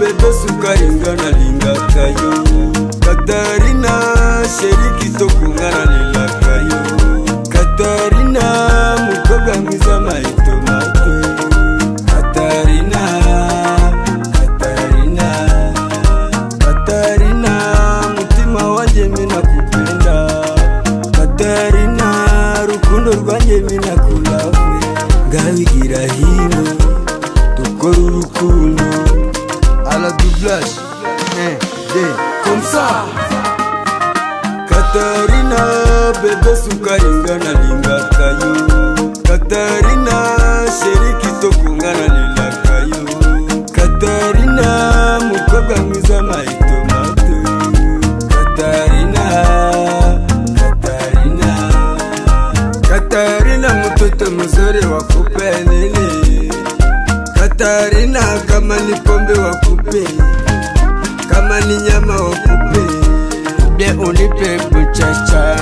bebe sukari ngana linga kayo. Katarina sheriki toku ngana lila kayo. Katarina mukoga mwiza maito mate. Katarina, Katarina, Katarina mutima wanje mina kupenda. Katarina rukundo rwanje mina kulawe. Ngawigira hino tukora urukundo à la doublage 1, 2, comme ça. Katarina bebe sukari ngana linga kayo. Katarina sheriki toku ngana lila kayo. Katarina mukoga mwiza maito mate. Katarina, Katarina, Katarina mtoto mzuri wa kupendele. Katarina kama ni pombe wakupe, kama ni nyama wakupe, de unipe buchacha.